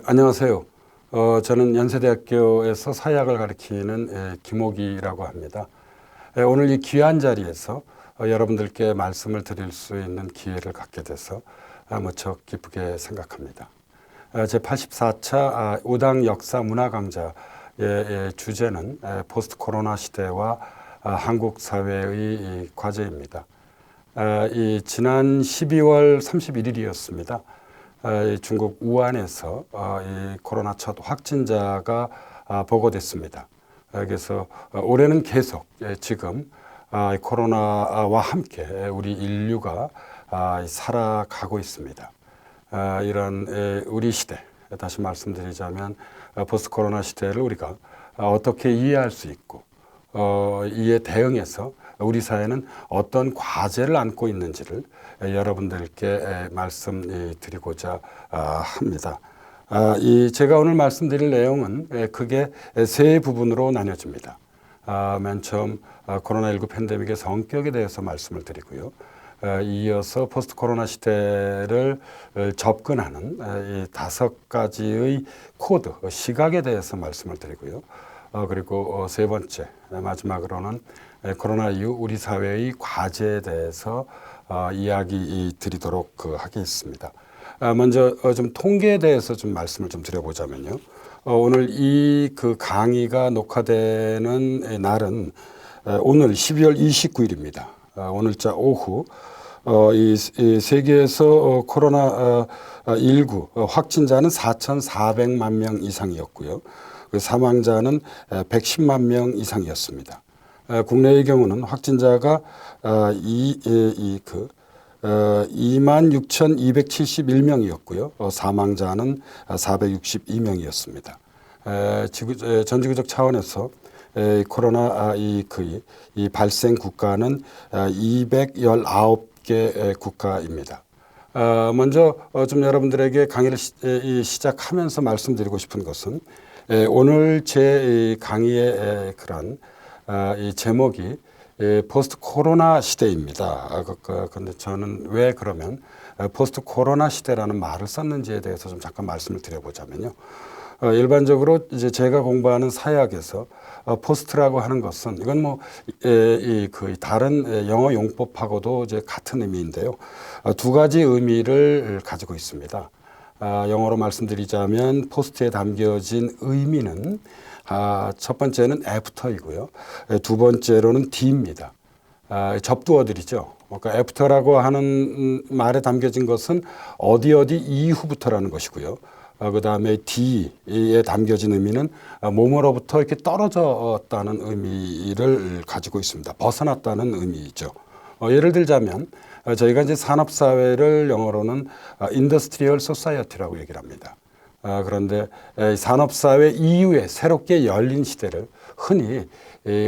안녕하세요. 저는 연세대학교에서 사회학을 가르치는 김옥이라고 합니다. 오늘 이 귀한 자리에서 여러분들께 말씀을 드릴 수 있는 기회를 갖게 돼서 무척 기쁘게 생각합니다. 제84차 오당 역사 문화 강좌의 주제는 포스트 코로나 시대와 한국 사회의 과제입니다. 지난 12월 31일이었습니다. 중국 우한에서 이 코로나 첫 확진자가 보고됐습니다. 그래서 올해는 계속 지금 코로나와 함께 우리 인류가 살아가고 있습니다. 이런 우리 시대, 다시 말씀드리자면 포스트 코로나 시대를 우리가 어떻게 이해할 수 있고 이에 대응해서 우리 사회는 어떤 과제를 안고 있는지를 여러분들께 말씀드리고자 합니다. 제가 오늘 말씀드릴 내용은 크게 세 부분으로 나뉘어집니다. 맨 처음 코로나19 팬데믹의 성격에 대해서 말씀을 드리고요. 이어서 포스트 코로나 시대를 접근하는 이 5가지의 코드, 시각에 대해서 말씀을 드리고요. 그리고 세 번째, 마지막으로는 코로나 이후 우리 사회의 과제에 대해서 이야기 드리도록 하겠습니다. 먼저 좀 통계에 대해서 좀 말씀을 좀 드려보자면요. 오늘 이 강의가 녹화되는 날은 오늘 12월 29일입니다. 오늘자 오후 이 세계에서 코로나19 확진자는 4,400만 명 이상이었고요. 사망자는 110만 명 이상이었습니다. 국내의 경우는 확진자가 26,271명이었고요. 사망자는 462명이었습니다. 전지구적 차원에서 코로나 이 발생 국가는 219개 국가입니다. 먼저 좀 여러분들에게 강의를 시작하면서 말씀드리고 싶은 것은 오늘 제 강의의 그런 이 제목이 포스트 코로나 시대입니다. 그런데 저는 왜 그러면 포스트 코로나 시대라는 말을 썼는지에 대해서 좀 잠깐 말씀을 드려보자면요. 일반적으로 이제 제가 공부하는 사회학에서 포스트라고 하는 것은 이건 뭐 다른 영어 용법하고도 이제 같은 의미인데요. 두 가지 의미를 가지고 있습니다. 영어로 말씀드리자면 포스트에 담겨진 의미는 첫 번째는 after이고요. 두 번째로는 D입니다. 접두어들이죠. 그러니까 after라고 하는 말에 담겨진 것은 어디 이후부터라는 것이고요. 그 다음에 D에 담겨진 의미는 몸으로부터 이렇게 떨어졌다는 의미를 가지고 있습니다. 벗어났다는 의미죠. 예를 들자면 저희가 이제 산업사회를 영어로는 인더스트리얼 소사이어티라고 얘기를 합니다. 그런데 산업사회 이후에 새롭게 열린 시대를 흔히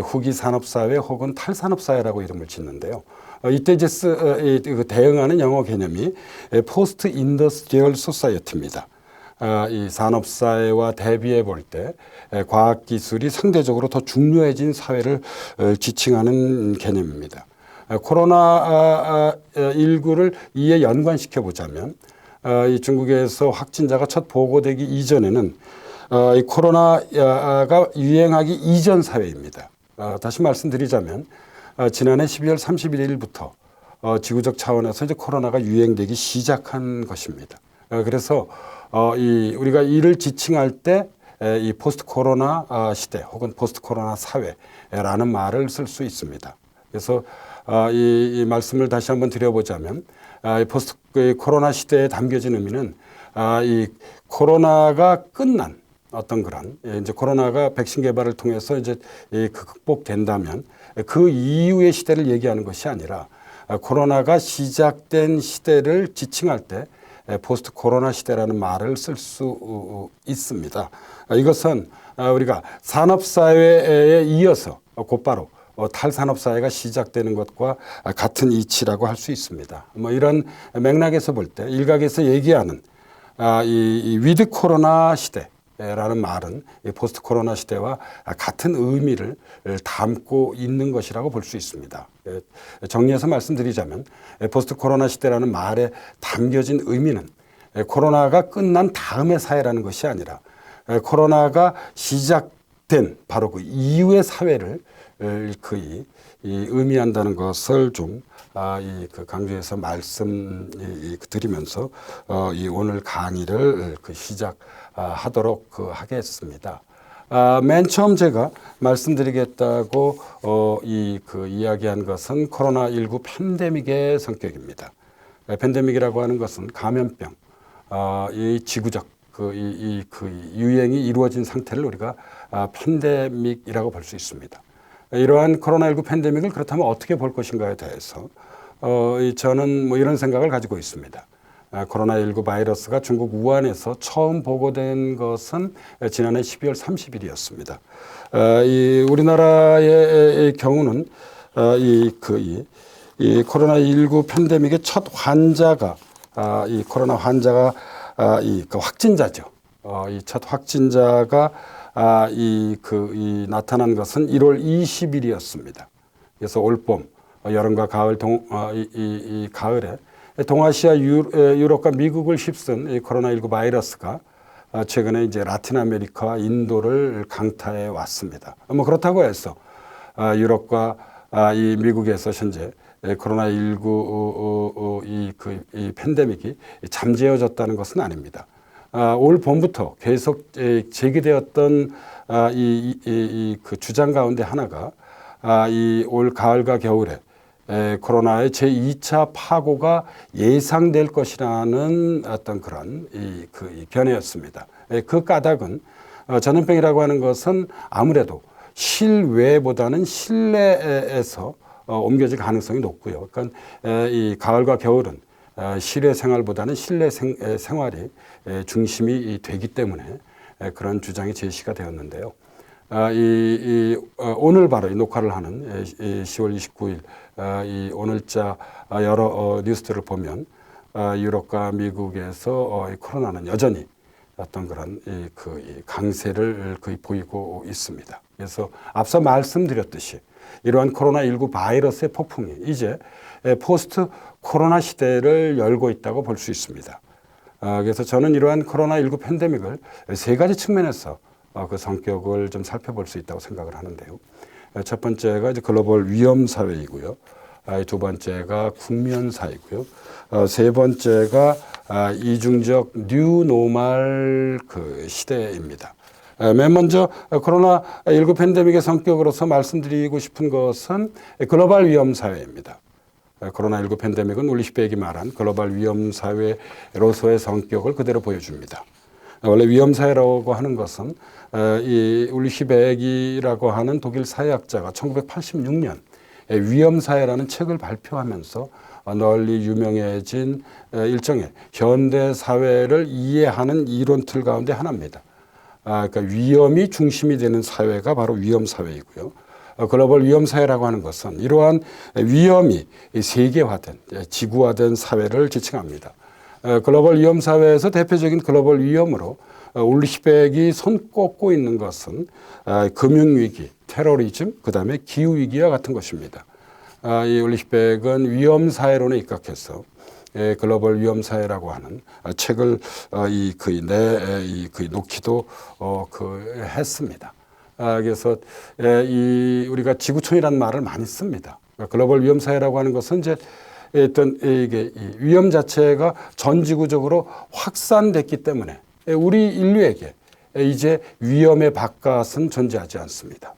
후기 산업사회 혹은 탈산업사회라고 이름을 짓는데요. 이때 이제 대응하는 영어 개념이 포스트 인더스트리얼 소사이어티입니다. 이 산업사회와 대비해 볼 때 과학기술이 상대적으로 더 중요해진 사회를 지칭하는 개념입니다. 코로나19를 이에 연관시켜 보자면 이 중국에서 확진자가 첫 보고되기 이전에는 이 코로나가 유행하기 이전 사회입니다. 다시 말씀드리자면 지난해 12월 31일부터 지구적 차원에서 이제 코로나가 유행되기 시작한 것입니다. 그래서 우리가 이를 지칭할 때 이 포스트 코로나 시대 혹은 포스트 코로나 사회라는 말을 쓸 수 있습니다. 그래서 이 말씀을 다시 한번 드려보자면 포스트 코로나 시대에 담겨진 의미는 이 코로나가 끝난 어떤 그런 이제 코로나가 백신 개발을 통해서 이제 극복된다면 그 이후의 시대를 얘기하는 것이 아니라 코로나가 시작된 시대를 지칭할 때 포스트 코로나 시대라는 말을 쓸 수 있습니다. 이것은 우리가 산업사회에 이어서 곧바로 탈산업사회가 시작되는 것과 같은 이치라고 할 수 있습니다. 뭐 이런 맥락에서 볼 때 일각에서 얘기하는 이 위드 코로나 시대라는 말은 이 포스트 코로나 시대와 같은 의미를 담고 있는 것이라고 볼 수 있습니다. 정리해서 말씀드리자면 포스트 코로나 시대라는 말에 담겨진 의미는 코로나가 끝난 다음의 사회라는 것이 아니라 코로나가 시작된 바로 그 이후의 사회를 거의 의미한다는 것을 좀 강조해서 말씀드리면서 이 오늘 강의를 시작하도록 하겠습니다. 맨 처음 제가 말씀드리겠다고 이야기한 것은 코로나19 팬데믹의 성격입니다. 팬데믹이라고 하는 것은 감염병, 이 지구적 유행이 이루어진 상태를 우리가 팬데믹이라고 볼 수 있습니다. 이러한 코로나19 팬데믹을 그렇다면 어떻게 볼 것인가에 대해서 저는 이런 생각을 가지고 있습니다. 코로나19 바이러스가 중국 우한에서 처음 보고된 것은 지난해 12월 30일이었습니다. 우리나라의 경우는 이 코로나19 팬데믹의 첫 환자가 이 코로나 환자가 확진자죠. 이 첫 확진자가 나타난 것은 1월 20일이었습니다. 그래서 올봄 여름과 가을 가을에 동아시아, 유럽과 미국을 휩쓴 이 코로나19 바이러스가 최근에 이제 라틴 아메리카와 인도를 강타해 왔습니다. 그렇다고 해서 유럽과 이 미국에서 현재 코로나19 이 팬데믹이 잠재워졌다는 것은 아닙니다. 올 봄부터 계속 제기되었던 그 주장 가운데 하나가 이 올 가을과 겨울에 코로나의 제2차 파고가 예상될 것이라는 어떤 그런 견해였습니다. 그 까닭은 전염병이라고 하는 것은 아무래도 실외보다는 실내에서 옮겨질 가능성이 높고요. 그러니까 이 가을과 겨울은 실외 생활보다는 실내 생활이 중심이 되기 때문에 그런 주장이 제시가 되었는데요. 오늘 바로 이 녹화를 하는 10월 29일 이 오늘자 여러 뉴스들을 보면 유럽과 미국에서 코로나는 여전히 어떤 그런 강세를 거의 보이고 있습니다. 그래서 앞서 말씀드렸듯이 이러한 코로나19 바이러스의 폭풍이 이제 포스트 코로나 시대를 열고 있다고 볼 수 있습니다. 그래서 저는 이러한 코로나19 팬데믹을 세 가지 측면에서 그 성격을 좀 살펴볼 수 있다고 생각을 하는데요. 첫 번째가 이제 글로벌 위험 사회이고요. 두 번째가 국면 사회이고요. 세 번째가 이중적 뉴 노멀 시대입니다. 맨 먼저 코로나19 팬데믹의 성격으로서 말씀드리고 싶은 것은 글로벌 위험 사회입니다. 코로나19 팬데믹은 울리 시백이 말한 글로벌 위험 사회로서의 성격을 그대로 보여줍니다. 원래 위험 사회라고 하는 것은 이 울리 시백이라고 하는 독일 사회학자가 1986년 위험 사회라는 책을 발표하면서 널리 유명해진 일종의 현대 사회를 이해하는 이론틀 가운데 하나입니다. 그러니까 위험이 중심이 되는 사회가 바로 위험 사회이고요. 글로벌 위험 사회라고 하는 것은 이러한 위험이 세계화된 지구화된 사회를 지칭합니다. 글로벌 위험 사회에서 대표적인 글로벌 위험으로 울리 시백이 손꼽고 있는 것은 금융위기, 테러리즘, 그다음에 기후위기와 같은 것입니다. 이 울리 시백은 위험 사회론에 입각해서 글로벌 위험 사회라고 하는 책을 놓기도 했습니다. 그래서 우리가 지구촌이라는 말을 많이 씁니다. 글로벌 위험 사회라고 하는 것은 이제 이게 위험 자체가 전 지구적으로 확산됐기 때문에 우리 인류에게 이제 위험의 바깥은 존재하지 않습니다.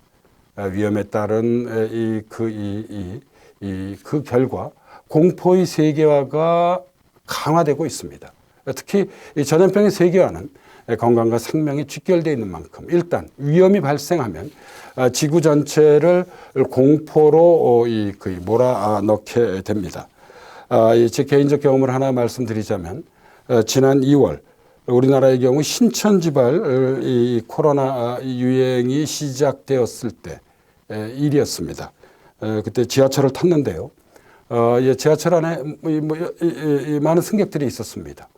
위험에 따른 그 결과 공포의 세계화가 강화되고 있습니다. 특히 이 전염병의 세계화는 건강과 생명이 직결되어 있는 만큼 일단 위험이 발생하면 지구 전체를 공포로 몰아넣게 됩니다. 제 개인적 경험을 하나 말씀드리자면 지난 2월 우리나라의 경우 신천지발 이 코로나 유행이 시작되었을 때 일이었습니다. 그때 지하철을 탔는데요. 지하철 안에 많은 승객들이 있었습니다.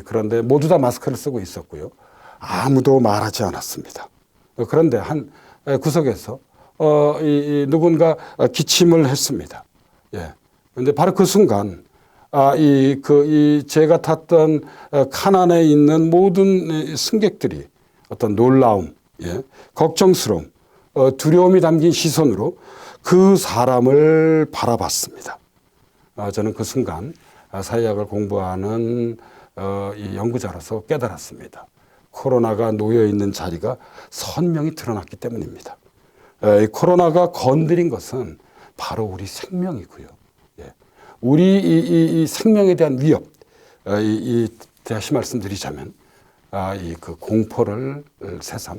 그런데 모두 다 마스크를 쓰고 있었고요. 아무도 말하지 않았습니다. 그런데 한 구석에서 누군가 기침을 했습니다. 그런데 바로 그 순간 제가 탔던 칸 안에 있는 모든 승객들이 어떤 놀라움, 예, 걱정스러움, 두려움이 담긴 시선으로 그 사람을 바라봤습니다. 저는 그 순간 사회학을 공부하는 이 연구자로서 깨달았습니다. 코로나가 놓여 있는 자리가 선명히 드러났기 때문입니다. 이 코로나가 건드린 것은 바로 우리 생명이고요. 예. 우리 이 생명에 대한 위협, 다시 말씀드리자면 그 공포를 새삼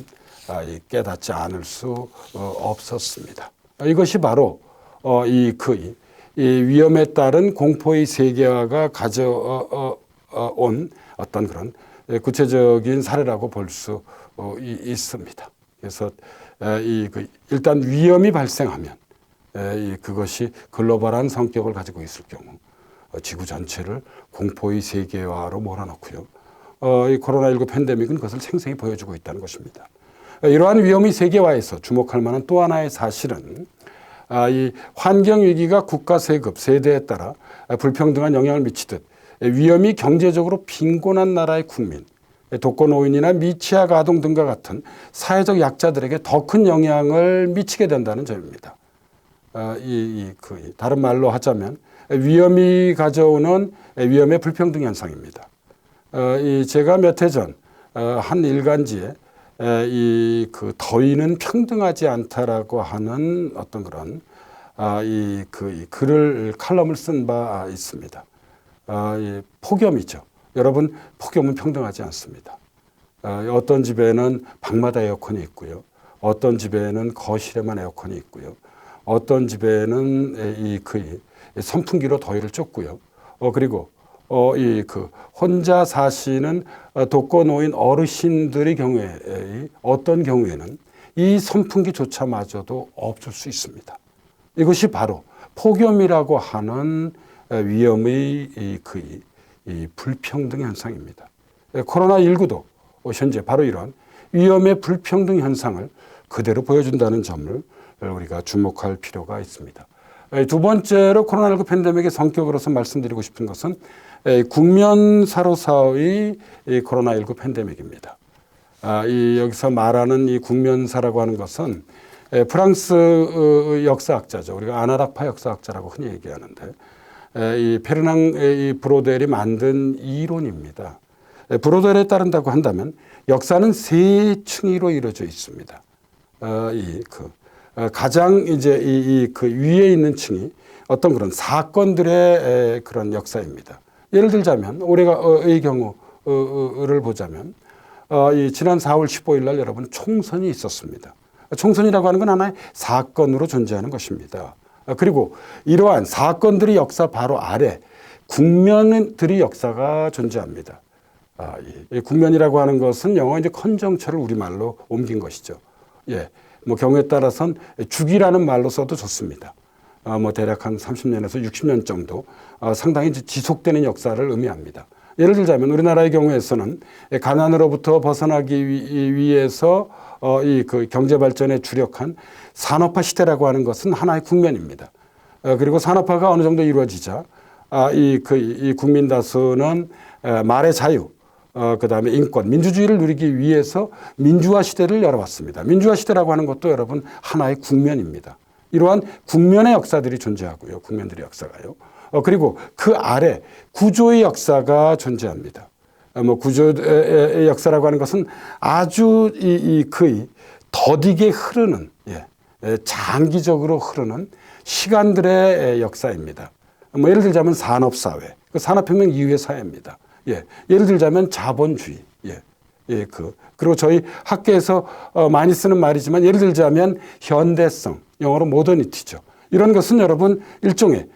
깨닫지 않을 수 없었습니다. 이것이 바로 이 위험에 따른 공포의 세계화가 가져온 어떤 그런 구체적인 사례라고 볼 수 있습니다. 그래서 일단 위험이 발생하면 그것이 글로벌한 성격을 가지고 있을 경우 지구 전체를 공포의 세계화로 몰아넣고요. 이 코로나19 팬데믹은 그것을 생생히 보여주고 있다는 것입니다. 이러한 위험의 세계화에서 주목할 만한 또 하나의 사실은 이 환경위기가 국가 세급, 세대에 따라 불평등한 영향을 미치듯 위험이 경제적으로 빈곤한 나라의 국민, 독거노인이나 미취학 아동 등과 같은 사회적 약자들에게 더 큰 영향을 미치게 된다는 점입니다. 다른 말로 하자면 위험이 가져오는 위험의 불평등 현상입니다. 제가 몇 해 전 한 일간지에 더위는 평등하지 않다라고 하는 어떤 그런 칼럼을 쓴 바 있습니다. 폭염이죠. 여러분, 폭염은 평등하지 않습니다. 어떤 집에는 방마다 에어컨이 있고요. 어떤 집에는 거실에만 에어컨이 있고요. 어떤 집에는 선풍기로 더위를 쫓고요. 그리고 혼자 사시는 독거노인 어르신들의 경우에 어떤 경우에는 이 선풍기조차마저도 없을 수 있습니다. 이것이 바로 폭염이라고 하는 위험의 이 불평등 현상입니다. 코로나19도 현재 바로 이런 위험의 불평등 현상을 그대로 보여준다는 점을 우리가 주목할 필요가 있습니다. 두 번째로 코로나19 팬데믹의 성격으로서 말씀드리고 싶은 것은 국면사로서의 코로나19 팬데믹입니다. 여기서 말하는 이 국면사라고 하는 것은 프랑스 역사학자죠. 우리가 아나락파 역사학자라고 흔히 얘기하는데 이 페르낭 브로델이 만든 이론입니다. 브로델에 따른다고 한다면 역사는 세 층위로 이루어져 있습니다. 가장 이제 위에 있는 층이 어떤 그런 사건들의 그런 역사입니다. 예를 들자면 올해의 경우를 보자면 지난 4월 15일 날 여러분 총선이 있었습니다. 총선이라고 하는 건 하나의 사건으로 존재하는 것입니다. 그리고 이러한 사건들의 역사 바로 아래 국면들의 역사가 존재합니다. 이 국면이라고 하는 것은 영어 이제 컨정처를 우리말로 옮긴 것이죠. 예. 경우에 따라서는 주기라는 말로 써도 좋습니다. 대략 한 30년에서 60년 정도 상당히 지속되는 역사를 의미합니다. 예를 들자면 우리나라의 경우에서는 가난으로부터 벗어나기 위해서 경제 발전에 주력한 산업화 시대라고 하는 것은 하나의 국면입니다. 그리고 산업화가 어느 정도 이루어지자 이 국민 다수는 말의 자유, 그다음에 인권, 민주주의를 누리기 위해서 민주화 시대를 열어왔습니다. 민주화 시대라고 하는 것도 여러분 하나의 국면입니다. 이러한 국면의 역사들이 존재하고요. 국면들의 역사가요. 그리고 그 아래 구조의 역사가 존재합니다. 구조의 역사라고 하는 것은 아주 더디게 흐르는, 장기적으로 흐르는 시간들의 역사입니다. 예를 들자면 산업사회, 산업혁명 이후의 사회입니다. 예를 들자면 자본주의. 그리고 저희 학계에서 많이 쓰는 말이지만 예를 들자면 현대성, 영어로 모더니티죠. 이런 것은 여러분 일종의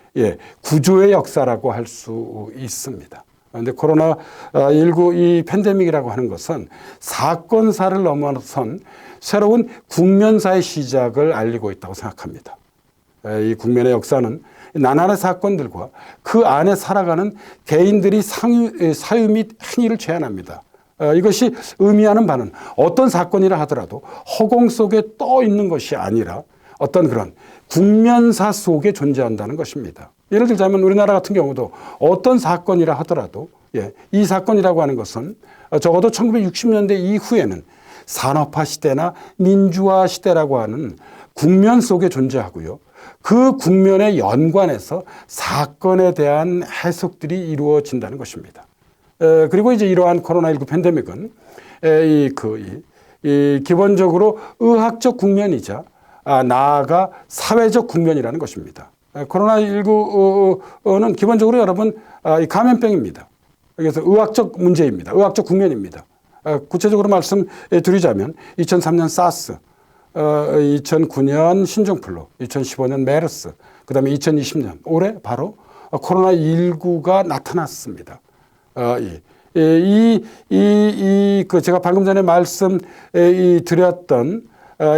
구조의 역사라고 할 수 있습니다. 그런데 코로나19 이 팬데믹이라고 하는 것은 사건사를 넘어선 새로운 국면사의 시작을 알리고 있다고 생각합니다. 이 국면의 역사는 나날의 사건들과 그 안에 살아가는 개인들이 사유 및 행위를 제한합니다. 이것이 의미하는 바는 어떤 사건이라 하더라도 허공 속에 떠 있는 것이 아니라 어떤 그런 국면사 속에 존재한다는 것입니다. 예를 들자면 우리나라 같은 경우도 어떤 사건이라 하더라도 이 사건이라고 하는 것은 적어도 1960년대 이후에는 산업화 시대나 민주화 시대라고 하는 국면 속에 존재하고요. 그 국면에 연관해서 사건에 대한 해석들이 이루어진다는 것입니다. 그리고 이제 이러한 코로나19 팬데믹은 기본적으로 의학적 국면이자 나아가 사회적 국면이라는 것입니다. 코로나19는 기본적으로 여러분 감염병입니다. 그래서 의학적 문제입니다. 의학적 국면입니다. 구체적으로 말씀드리자면 2003년 사스, 2009년 신종플루, 2015년 메르스, 그다음에 2020년 올해 바로 코로나19가 나타났습니다. 제가 방금 전에 말씀드렸던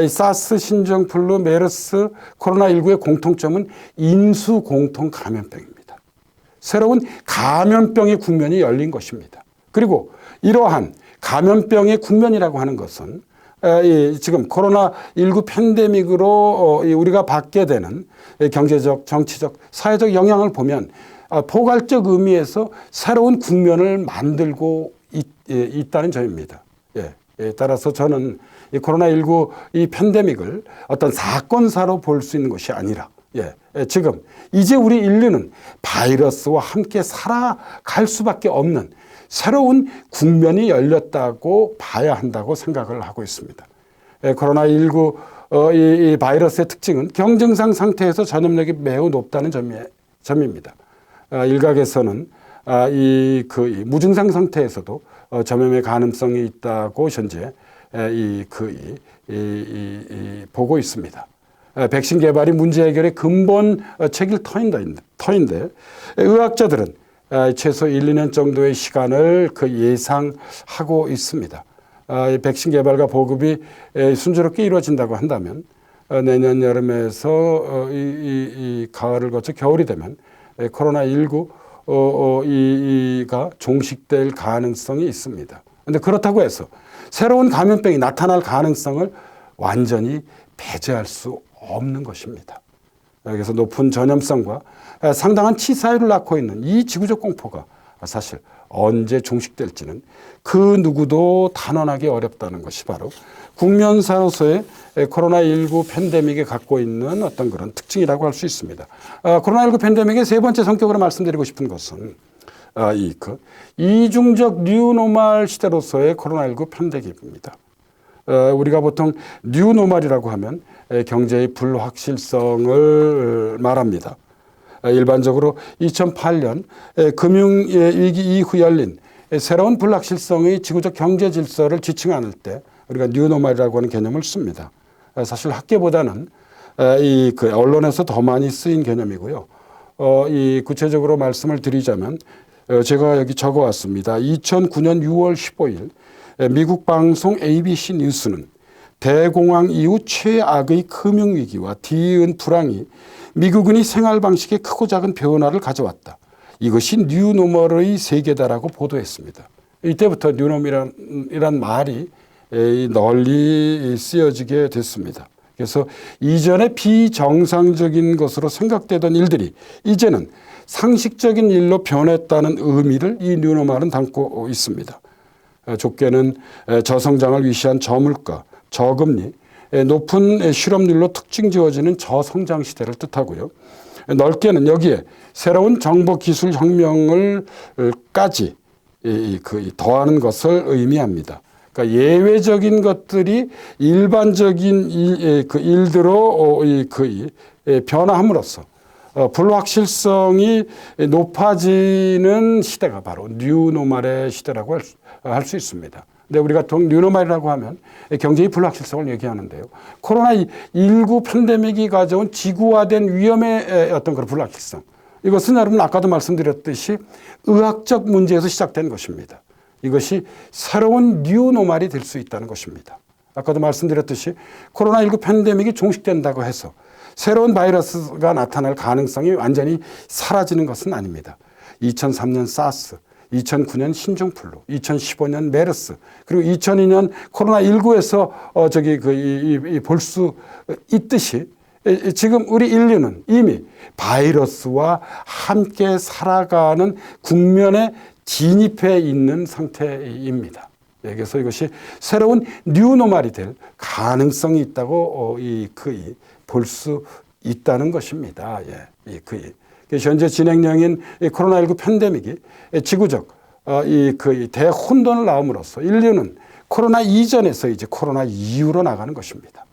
이 사스, 신종플루, 메르스, 코로나19의 공통점은 인수 공통 감염병입니다. 새로운 감염병의 국면이 열린 것입니다. 그리고 이러한 감염병의 국면이라고 하는 것은 지금 코로나19 팬데믹으로 우리가 받게 되는 경제적, 정치적, 사회적 영향을 보면 포괄적 의미에서 새로운 국면을 만들고 있다는 점입니다. 따라서 저는 이 코로나19 이 팬데믹을 어떤 사건사로 볼 수 있는 것이 아니라 지금 이제 우리 인류는 바이러스와 함께 살아갈 수밖에 없는 새로운 국면이 열렸다고 봐야 한다고 생각을 하고 있습니다. 코로나19 이 바이러스의 특징은 경증상 상태에서 전염력이 매우 높다는 점입니다. 일각에서는 이 무증상 상태에서도 전염의 가능성이 있다고 현재 보고 있습니다. 백신 개발이 문제 해결의 근본 책일 터인데 의학자들은 최소 1, 2년 정도의 시간을 예상하고 있습니다. 백신 개발과 보급이 순조롭게 이루어진다고 한다면 내년 여름에서 이 가을을 거쳐 겨울이 되면 코로나19가 종식될 가능성이 있습니다. 그런데 그렇다고 해서 새로운 감염병이 나타날 가능성을 완전히 배제할 수 없는 것입니다. 그래서 높은 전염성과 상당한 치사율을 낳고 있는 이 지구적 공포가 사실 언제 종식될지는 그 누구도 단언하기 어렵다는 것이 바로 국면사로서의 코로나19 팬데믹이 갖고 있는 어떤 그런 특징이라고 할 수 있습니다. 코로나19 팬데믹의 세 번째 성격으로 말씀드리고 싶은 것은 이중적 뉴노멀 시대로서의 코로나19 팬데믹입니다. 우리가 보통 뉴노멀이라고 하면 경제의 불확실성을 말합니다. 일반적으로 2008년 금융위기 이후 열린 새로운 불확실성의 지구적 경제 질서를 지칭할 때 우리가 뉴노멀이라고 하는 개념을 씁니다. 사실 학계보다는 언론에서 더 많이 쓰인 개념이고요. 구체적으로 말씀을 드리자면 제가 여기 적어왔습니다. 2009년 6월 15일 미국 방송 ABC 뉴스는 대공황 이후 최악의 금융위기와 뒤이은 불황이 미국은이 생활 방식에 크고 작은 변화를 가져왔다. 이것이 뉴노멀의 세계다라고 보도했습니다. 이때부터 뉴노멀이란 말이 널리 쓰여지게 됐습니다. 그래서 이전에 비정상적인 것으로 생각되던 일들이 이제는 상식적인 일로 변했다는 의미를 이 뉴노멀은 담고 있습니다. 좁게는 저성장을 위시한 저물가, 저금리, 높은 실업률로 특징 지어지는 저성장 시대를 뜻하고요. 넓게는 여기에 새로운 정보기술 혁명을까지 더하는 것을 의미합니다. 그러니까 예외적인 것들이 일반적인 일들로 변화함으로써 불확실성이 높아지는 시대가 바로 뉴노멀의 시대라고 할 수 있습니다. 근데 우리가 뉴노멀이라고 하면 경제의 불확실성을 얘기하는데요. 코로나19 팬데믹이 가져온 지구화된 위험의 어떤 그런 불확실성. 이것은 여러분 아까도 말씀드렸듯이 의학적 문제에서 시작된 것입니다. 이것이 새로운 뉴노멀이 될 수 있다는 것입니다. 아까도 말씀드렸듯이 코로나19 팬데믹이 종식된다고 해서 새로운 바이러스가 나타날 가능성이 완전히 사라지는 것은 아닙니다. 2003년 사스, 2009년 신종플루, 2015년 메르스, 그리고 2002년 코로나19에서 볼 수 있듯이 지금 우리 인류는 이미 바이러스와 함께 살아가는 국면에 진입해 있는 상태입니다. 그래서 이것이 새로운 뉴노멀이 될 가능성이 있다고 볼 수 있다는 것입니다. 현재 진행형인 코로나19 팬데믹이 지구적 대혼돈을 낳음으로써 인류는 코로나 이전에서 이제 코로나 이후로 나가는 것입니다.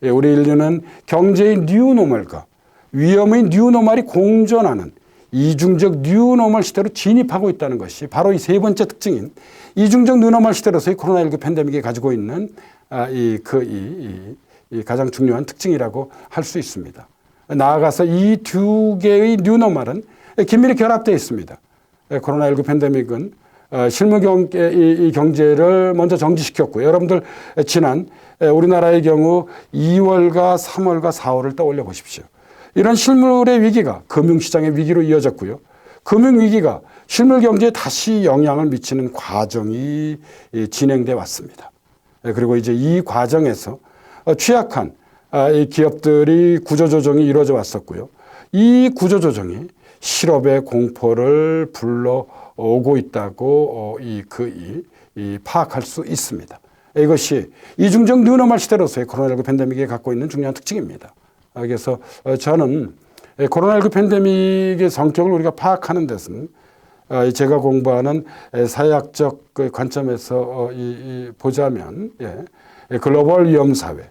우리 인류는 경제의 뉴노멀과 위험의 뉴노멀이 공존하는 이중적 뉴노멀 시대로 진입하고 있다는 것이 바로 이 세 번째 특징인 이중적 뉴노멀 시대로서의 코로나19 팬데믹이 가지고 있는 가장 중요한 특징이라고 할 수 있습니다. 나아가서 이 두 개의 뉴노멀은 긴밀히 결합되어 있습니다. 코로나19 팬데믹은 실물 경제를 먼저 정지시켰고, 여러분들 지난 우리나라의 경우 2월과 3월과 4월을 떠올려 보십시오. 이런 실물의 위기가 금융시장의 위기로 이어졌고요. 금융위기가 실물 경제에 다시 영향을 미치는 과정이 진행돼 왔습니다. 그리고 이제 이 과정에서 취약한 기업들이 구조조정이 이루어져 왔었고요. 이 구조조정이 실업의 공포를 불러오고 있다고 파악할 수 있습니다. 이것이 이중적 뉴노멀 시대로서의 코로나19 팬데믹이 갖고 있는 중요한 특징입니다. 그래서 저는 코로나19 팬데믹의 성격을 우리가 파악하는 데서는 제가 공부하는 사회학적 관점에서 보자면 글로벌 위험사회,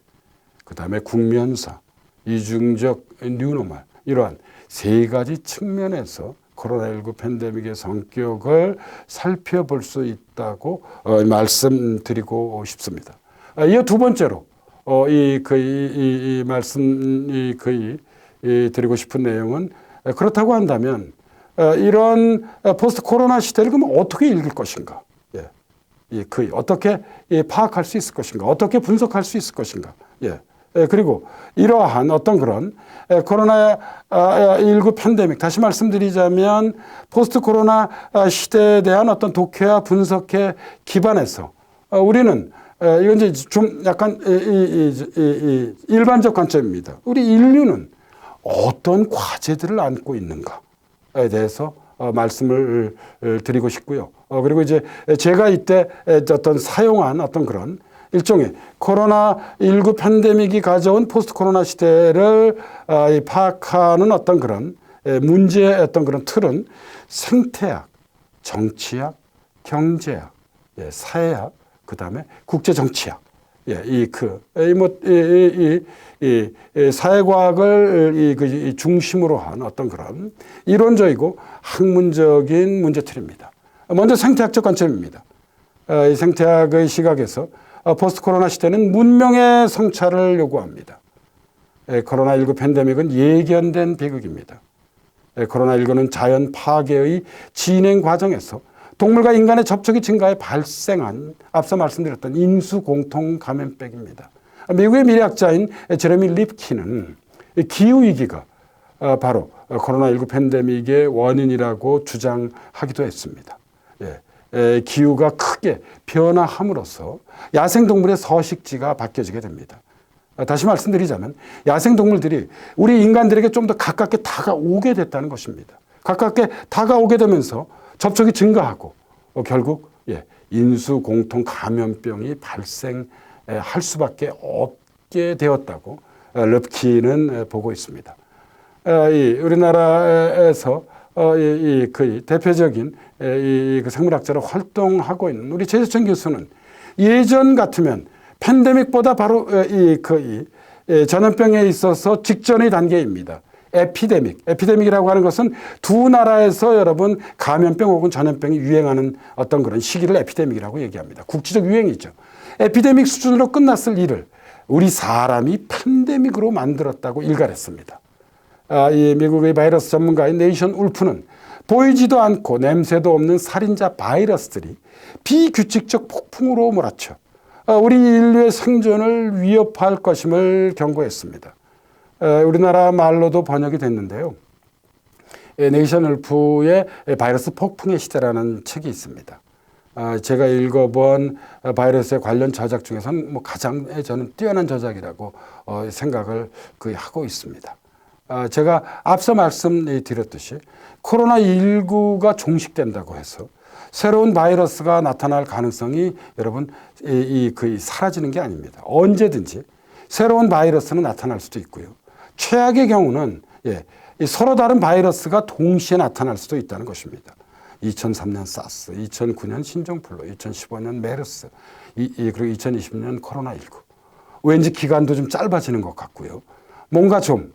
그 다음에 국면사, 이중적 뉴노멀, 이러한 세 가지 측면에서 코로나19 팬데믹의 성격을 살펴볼 수 있다고 말씀드리고 싶습니다. 이어 두 번째로 드리고 싶은 내용은, 그렇다고 한다면 이런 포스트 코로나 시대를 그럼 어떻게 읽을 것인가? 어떻게 파악할 수 있을 것인가? 어떻게 분석할 수 있을 것인가? 그리고 이러한 어떤 그런 코로나19 팬데믹, 다시 말씀드리자면 포스트 코로나 시대에 대한 어떤 독해와 분석에 기반해서 우리는 이건 이제 좀 약간 일반적 관점입니다. 우리 인류는 어떤 과제들을 안고 있는가에 대해서 말씀을 드리고 싶고요. 그리고 이제 제가 이때 어떤 사용한 어떤 그런 일종의 코로나19 팬데믹이 가져온 포스트 코로나 시대를 파악하는 어떤 그런 문제의 어떤 그런 틀은 생태학, 정치학, 경제학, 사회학, 그 다음에 국제정치학, 사회과학을 중심으로 한 어떤 그런 이론적이고 학문적인 문제틀입니다. 먼저 생태학적 관점입니다. 이 생태학의 시각에서 포스트 코로나 시대는 문명의 성찰을 요구합니다. 코로나19 팬데믹은 예견된 비극입니다. 코로나19는 자연 파괴의 진행 과정에서 동물과 인간의 접촉이 증가해 발생한 앞서 말씀드렸던 인수 공통 감염병입니다. 미국의 미래학자인 제레미 립킨은 기후위기가 바로 코로나19 팬데믹의 원인이라고 주장하기도 했습니다. 기후가 크게 변화함으로써 야생동물의 서식지가 바뀌어지게 됩니다. 다시 말씀드리자면 야생동물들이 우리 인간들에게 좀 더 가깝게 다가오게 됐다는 것입니다. 가깝게 다가오게 되면서 접촉이 증가하고 결국 인수 공통 감염병이 발생할 수밖에 없게 되었다고 럽킨은 보고 있습니다. 우리나라에서 그 대표적인 생물학자로 활동하고 있는 우리 최재천 교수는 예전 같으면 팬데믹보다 바로 전염병에 있어서 직전의 단계입니다. 에피데믹이라고 하는 것은 두 나라에서 여러분 감염병 혹은 전염병이 유행하는 어떤 그런 시기를 에피데믹이라고 얘기합니다. 국지적 유행이죠. 에피데믹 수준으로 끝났을 일을 우리 사람이 팬데믹으로 만들었다고 일갈했습니다. 이 미국의 바이러스 전문가인 네이션 울프는 보이지도 않고 냄새도 없는 살인자 바이러스들이 비규칙적 폭풍으로 몰아쳐 우리 인류의 생존을 위협할 것임을 경고했습니다. 우리나라 말로도 번역이 됐는데요. 네이션 울프의 바이러스 폭풍의 시대라는 책이 있습니다. 제가 읽어본 바이러스에 관련 저작 중에서는 뭐 가장 저는 뛰어난 저작이라고 생각을 거의 하고 있습니다. 제가 앞서 말씀드렸듯이 코로나19가 종식된다고 해서 새로운 바이러스가 나타날 가능성이 여러분 거의 사라지는 게 아닙니다. 언제든지 새로운 바이러스는 나타날 수도 있고요. 최악의 경우는 서로 다른 바이러스가 동시에 나타날 수도 있다는 것입니다. 2003년 사스, 2009년 신종플루, 2015년 메르스, 그리고 2020년 코로나19. 왠지 기간도 좀 짧아지는 것 같고요. 뭔가 좀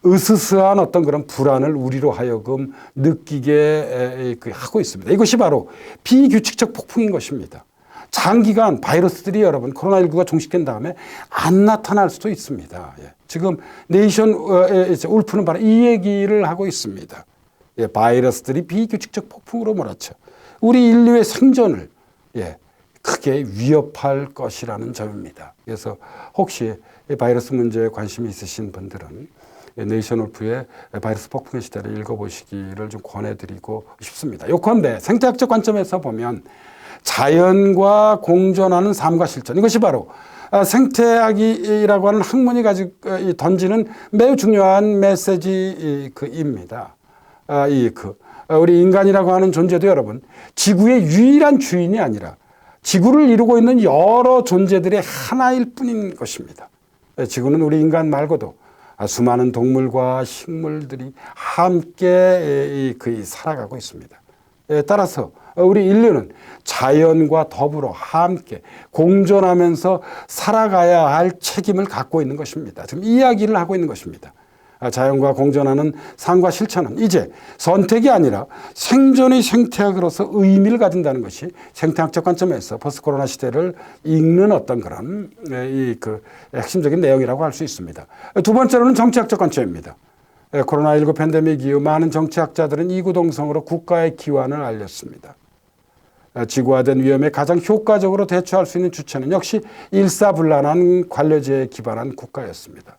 으스스한 어떤 그런 불안을 우리로 하여금 느끼게 하고 있습니다. 이것이 바로 비규칙적 폭풍인 것입니다. 장기간 바이러스들이 여러분 코로나19가 종식된 다음에 안 나타날 수도 있습니다. 지금 네이션 울프는 바로 이 얘기를 하고 있습니다. 바이러스들이 비규칙적 폭풍으로 몰아쳐 우리 인류의 생존을 크게 위협할 것이라는 점입니다. 그래서 혹시 바이러스 문제에 관심이 있으신 분들은 네이션 울프의 바이러스 폭풍의 시대를 읽어보시기를 좀 권해드리고 싶습니다. 요컨대 생태학적 관점에서 보면 자연과 공존하는 삶과 실천, 이것이 바로 생태학이라고 하는 학문이 가지고 던지는 매우 중요한 메시지입니다. 우리 인간이라고 하는 존재도 여러분 지구의 유일한 주인이 아니라 지구를 이루고 있는 여러 존재들의 하나일 뿐인 것입니다. 지구는 우리 인간 말고도 수많은 동물과 식물들이 함께 살아가고 있습니다. 따라서 우리 인류는 자연과 더불어 함께 공존하면서 살아가야 할 책임을 갖고 있는 것입니다. 지금 이야기를 하고 있는 것입니다. 자연과 공존하는 삶과 실천은 이제 선택이 아니라 생존의 생태학으로서 의미를 가진다는 것이 생태학적 관점에서 포스트 코로나 시대를 읽는 어떤 그런 핵심적인 내용이라고 할 수 있습니다. 두 번째로는 정치학적 관점입니다. 코로나19 팬데믹 이후 많은 정치학자들은 이구동성으로 국가의 기원을 알렸습니다. 지구화된 위험에 가장 효과적으로 대처할 수 있는 주체는 역시 일사불란한 관료제에 기반한 국가였습니다.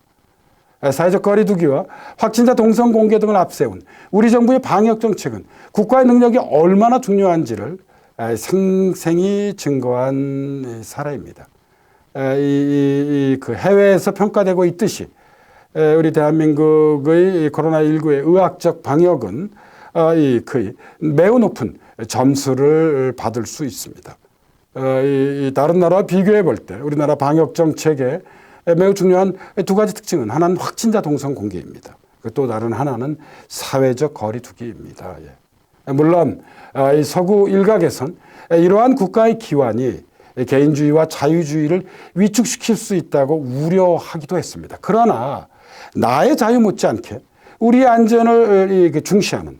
사회적 거리 두기와 확진자 동선 공개 등을 앞세운 우리 정부의 방역 정책은 국가의 능력이 얼마나 중요한지를 생생히 증거한 사례입니다. 해외에서 평가되고 있듯이 우리 대한민국의 코로나19의 의학적 방역은 매우 높은 점수를 받을 수 있습니다. 다른 나라와 비교해 볼 때 우리나라 방역 정책의 매우 중요한 두 가지 특징은 하나는 확진자 동선 공개입니다. 또 다른 하나는 사회적 거리 두기입니다. 물론 이 서구 일각에선 이러한 국가의 기완이 개인주의와 자유주의를 위축시킬 수 있다고 우려하기도 했습니다. 그러나 나의 자유 못지않게 우리의 안전을 중시하는,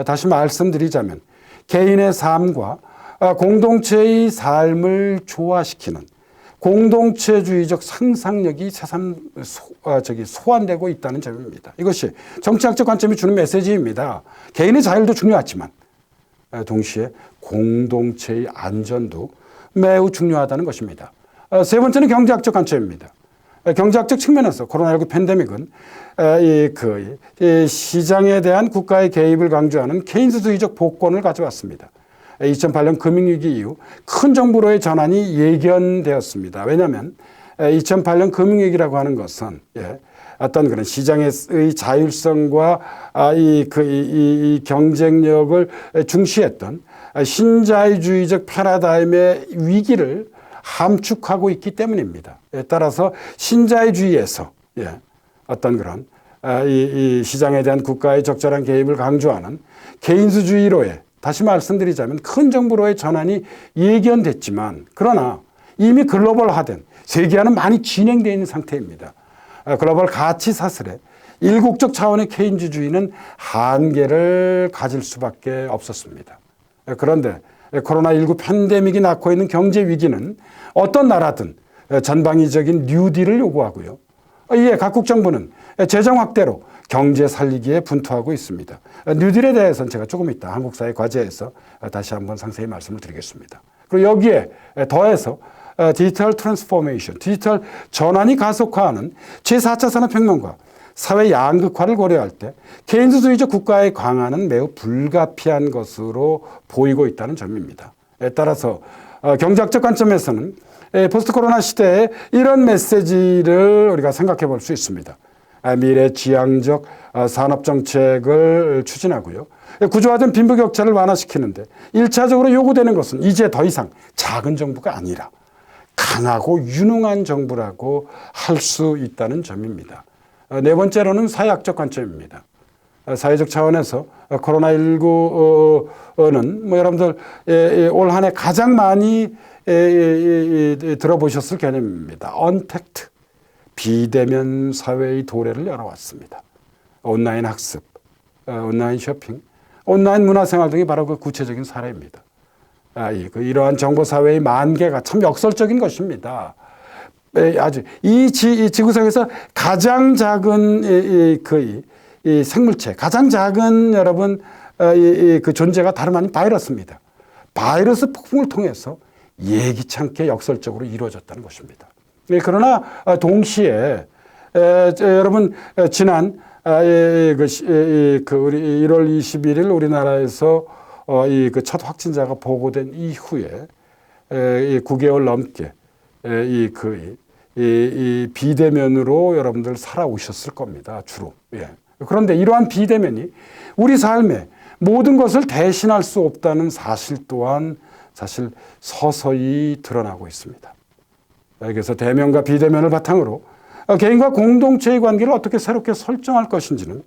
다시 말씀드리자면 개인의 삶과 공동체의 삶을 조화시키는 공동체주의적 상상력이 새삼 소환되고 있다는 점입니다. 이것이 정치학적 관점이 주는 메시지입니다. 개인의 자율도 중요하지만 동시에 공동체의 안전도 매우 중요하다는 것입니다. 세 번째는 경제학적 관점입니다. 경제학적 측면에서 코로나19 팬데믹은 시장에 대한 국가의 개입을 강조하는 케인스주의적 복권을 가져왔습니다. 2008년 금융위기 이후 큰 정부로의 전환이 예견되었습니다. 왜냐하면 2008년 금융위기라고 하는 것은 어떤 그런 시장의 자율성과 이 경쟁력을 중시했던 신자유주의적 패러다임의 위기를 함축하고 있기 때문입니다. 따라서 신자유주의에서 어떤 그런 이 시장에 대한 국가의 적절한 개입을 강조하는 케인스주의로의, 다시 말씀드리자면 큰 정부로의 전환이 예견됐지만, 그러나 이미 글로벌화된 세계화는 많이 진행되어 있는 상태입니다. 글로벌 가치 사슬에 일국적 차원의 케인즈주의는 한계를 가질 수밖에 없었습니다. 그런데 코로나19 팬데믹이 낳고 있는 경제 위기는 어떤 나라든 전방위적인 뉴딜을 요구하고요. 이에 각국 정부는 재정 확대로 경제 살리기에 분투하고 있습니다. 뉴딜에 대해서는 제가 조금 이따 한국사회 과제에서 다시 한번 상세히 말씀을 드리겠습니다. 그리고 여기에 더해서 디지털 트랜스포메이션, 디지털 전환이 가속화하는 제4차 산업혁명과 사회 양극화를 고려할 때 개인주의적 국가의 강화는 매우 불가피한 것으로 보이고 있다는 점입니다. 따라서 경제학적 관점에서는 포스트 코로나 시대에 이런 메시지를 우리가 생각해 볼 수 있습니다. 미래지향적 산업정책을 추진하고요. 구조화된 빈부격차를 완화시키는데 1차적으로 요구되는 것은 이제 더 이상 작은 정부가 아니라 강하고 유능한 정부라고 할 수 있다는 점입니다. 네 번째로는 사회학적 관점입니다. 사회적 차원에서 코로나19는 여러분들 올 한 해 가장 많이 들어보셨을 개념입니다. 언택트, 비대면 사회의 도래를 열어왔습니다. 온라인 학습, 온라인 쇼핑, 온라인 문화생활 등이 바로 그 구체적인 사례입니다. 이러한 정보사회의 만개가 참 역설적인 것입니다. 아주 이 지구상에서 가장 작은 이 생물체, 가장 작은 여러분 그 존재가 다름 아닌 바이러스입니다. 바이러스 폭풍을 통해서 예기치 않게 역설적으로 이루어졌다는 것입니다. 그러나 동시에 여러분 지난 우리 1월 21일 우리나라에서 그 첫 확진자가 보고된 이후에 9개월 넘게 이 비대면으로 여러분들 살아오셨을 겁니다. 주로. 그런데 이러한 비대면이 우리 삶에 모든 것을 대신할 수 없다는 사실 또한 사실 서서히 드러나고 있습니다. 그래서 대면과 비대면을 바탕으로 개인과 공동체의 관계를 어떻게 새롭게 설정할 것인지는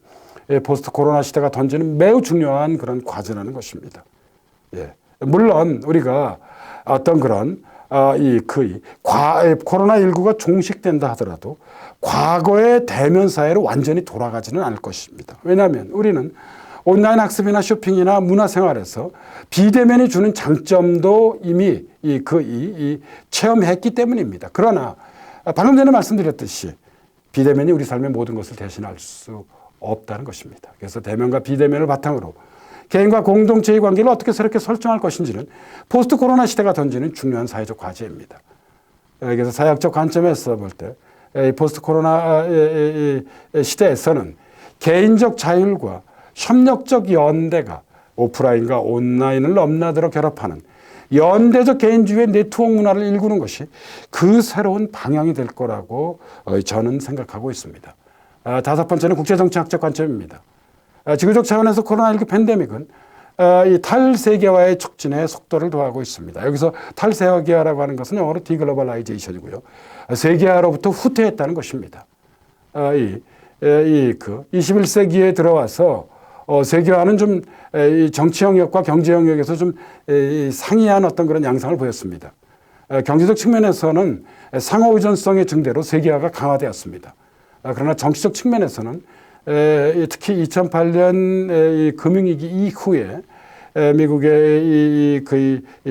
포스트 코로나 시대가 던지는 매우 중요한 그런 과제라는 것입니다. 물론 우리가 어떤 그런 코로나19가 종식된다 하더라도 과거의 대면 사회로 완전히 돌아가지는 않을 것입니다. 왜냐하면 우리는 온라인 학습이나 쇼핑이나 문화생활에서 비대면이 주는 장점도 이미 체험했기 때문입니다. 그러나 방금 전에 말씀드렸듯이 비대면이 우리 삶의 모든 것을 대신할 수 없다는 것입니다. 그래서 대면과 비대면을 바탕으로 개인과 공동체의 관계를 어떻게 새롭게 설정할 것인지는 포스트 코로나 시대가 던지는 중요한 사회적 과제입니다. 그래서 사회학적 관점에서 볼 때 포스트 코로나 시대에서는 개인적 자율과 협력적 연대가 오프라인과 온라인을 넘나들어 결합하는 연대적 개인주의 네트워크 문화를 일구는 것이 그 새로운 방향이 될 거라고 저는 생각하고 있습니다. 다섯 번째는 국제정치학적 관점입니다. 지구적 차원에서 코로나19 팬데믹은 이 탈세계화의 촉진에 속도를 더하고 있습니다. 여기서 탈세계화라고 하는 것은 영어로 디글로벌라이제이션이고요. 세계화로부터 후퇴했다는 것입니다. 21세기에 들어와서 세계화는 좀 정치 영역과 경제 영역에서 좀 상이한 어떤 그런 양상을 보였습니다. 경제적 측면에서는 상호 의존성의 증대로 세계화가 강화되었습니다. 그러나 정치적 측면에서는 특히 2008년 금융위기 이후에 미국의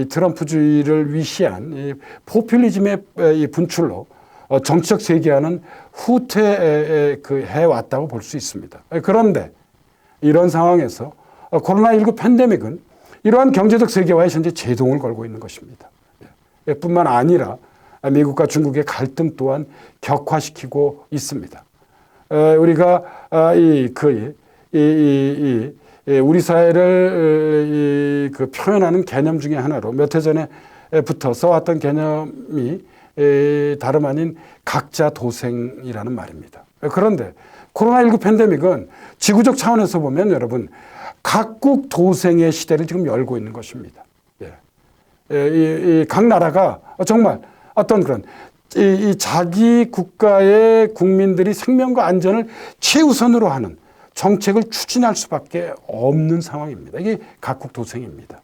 트럼프주의를 위시한 포퓰리즘의 분출로 정치적 세계화는 후퇴해왔다고 볼 수 있습니다. 그런데 이런 상황에서 코로나19 팬데믹은 이러한 경제적 세계화에 현재 제동을 걸고 있는 것입니다. 뿐만 아니라 미국과 중국의 갈등 또한 격화시키고 있습니다. 우리가 우리 사회를 표현하는 개념 중에 하나로 몇 해 전에부터 써왔던 개념이 다름 아닌 각자 도생이라는 말입니다. 그런데 코로나19 팬데믹은 지구적 차원에서 보면 여러분 각국 도생의 시대를 지금 열고 있는 것입니다. 각 나라가 정말 어떤 그런 자기 국가의 국민들이 생명과 안전을 최우선으로 하는 정책을 추진할 수밖에 없는 상황입니다. 이게 각국 도생입니다.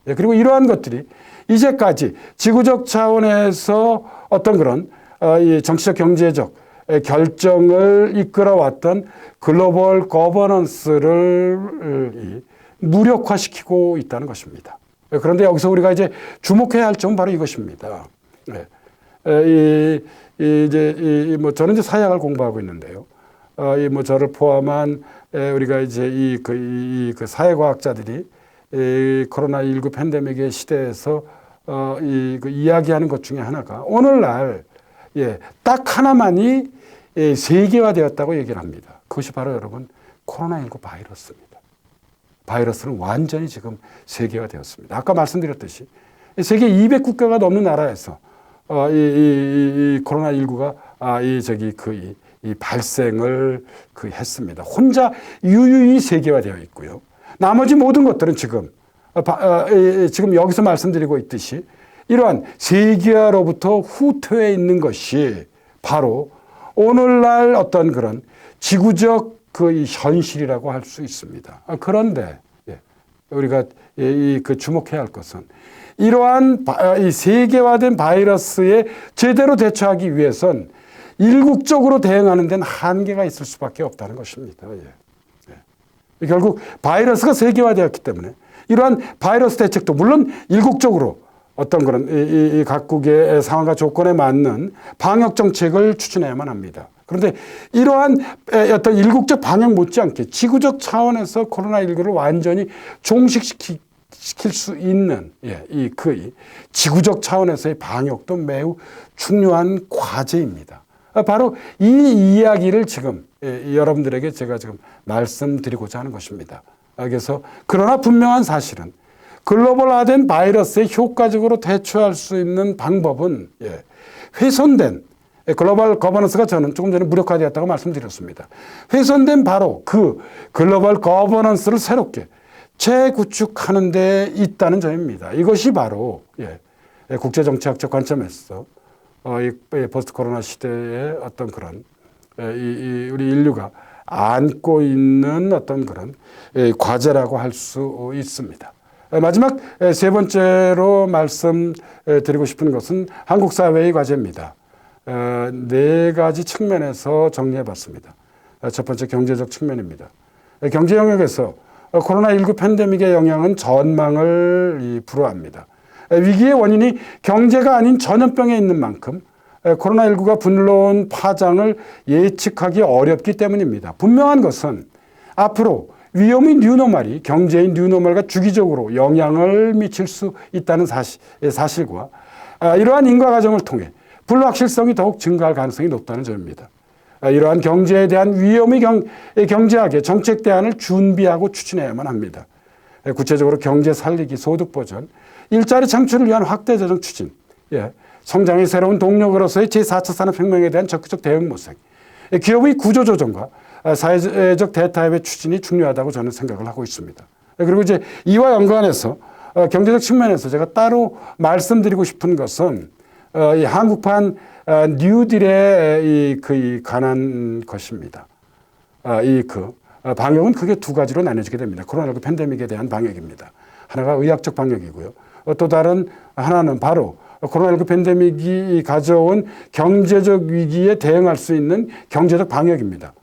그리고 이러한 것들이 이제까지 지구적 차원에서 어떤 그런 정치적 경제적 결정을 이끌어왔던 글로벌 거버넌스를 무력화시키고 있다는 것입니다. 그런데 여기서 우리가 이제 주목해야 할 점은 바로 이것입니다. 저는 이제 사회학을 공부하고 있는데요. 저를 포함한 우리가 이제 그 사회과학자들이 코로나19 팬데믹의 시대에서 이야기하는 것 중에 하나가 오늘날 딱 하나만이 세계화되었다고 얘기를 합니다. 그것이 바로 여러분 코로나19 바이러스입니다. 바이러스는 완전히 지금 세계화되었습니다. 아까 말씀드렸듯이 세계 200국가가 넘는 나라에서 이 코로나19가 이 발생을 했습니다. 혼자 유유히 세계화되어 있고요. 나머지 모든 것들은 지금 여기서 말씀드리고 있듯이 이러한 세계화로부터 후퇴해 있는 것이 바로 오늘날 어떤 그런 지구적 현실이라고 할 수 있습니다. 그런데 우리가 주목해야 할 것은 이러한 이 세계화된 바이러스에 제대로 대처하기 위해선 일국적으로 대응하는 데는 한계가 있을 수밖에 없다는 것입니다. 결국 바이러스가 세계화되었기 때문에 이러한 바이러스 대책도 물론 일국적으로 어떤 그런 이 각국의 상황과 조건에 맞는 방역 정책을 추진해야만 합니다. 그런데 이러한 어떤 일국적 방역 못지않게 지구적 차원에서 코로나19를 완전히 종식시킬 수 있는 이 지구적 차원에서의 방역도 매우 중요한 과제입니다. 바로 이 이야기를 지금 여러분들에게 제가 지금 말씀드리고자 하는 것입니다. 그래서 그러나 분명한 사실은 글로벌화된 바이러스에 효과적으로 대처할 수 있는 방법은 훼손된 글로벌 거버넌스가 저는 조금 전에 무력화되었다고 말씀드렸습니다. 훼손된 바로 그 글로벌 거버넌스를 새롭게 재구축하는 데 있다는 점입니다. 이것이 바로 국제정치학적 관점에서 이 포스트 코로나 시대의 어떤 그런 우리 인류가 안고 있는 어떤 그런 과제라고 할 수 있습니다. 마지막 세 번째로 말씀드리고 싶은 것은 한국 사회의 과제입니다. 네 가지 측면에서 정리해 봤습니다. 첫 번째 경제적 측면입니다. 경제 영역에서 코로나19 팬데믹의 영향은 전망을 불허합니다. 위기의 원인이 경제가 아닌 전염병에 있는 만큼 코로나19가 불러온 파장을 예측하기 어렵기 때문입니다. 분명한 것은 앞으로 위험의 뉴노멀이 경제의 뉴노멀과 주기적으로 영향을 미칠 수 있다는 사실과 이러한 인과 과정을 통해 불확실성이 더욱 증가할 가능성이 높다는 점입니다. 이러한 경제에 대한 위험의 경제학의 정책 대안을 준비하고 추진해야만 합니다. 구체적으로 경제 살리기, 소득 보전, 일자리 창출을 위한 확대 재정 추진, 성장의 새로운 동력으로서의 제4차 산업혁명에 대한 적극적 대응 모색, 기업의 구조조정과 사회적 대타협의 추진이 중요하다고 저는 생각을 하고 있습니다. 그리고 이제 이와 연관해서 경제적 측면에서 제가 따로 말씀드리고 싶은 것은 이 한국판 뉴딜에 관한 것입니다. 방역은 크게 두 가지로 나뉘어지게 됩니다. 코로나19 팬데믹에 대한 방역입니다. 하나가 의학적 방역이고요. 또 다른 하나는 바로 코로나19 팬데믹이 가져온 경제적 위기에 대응할 수 있는 경제적 방역입니다.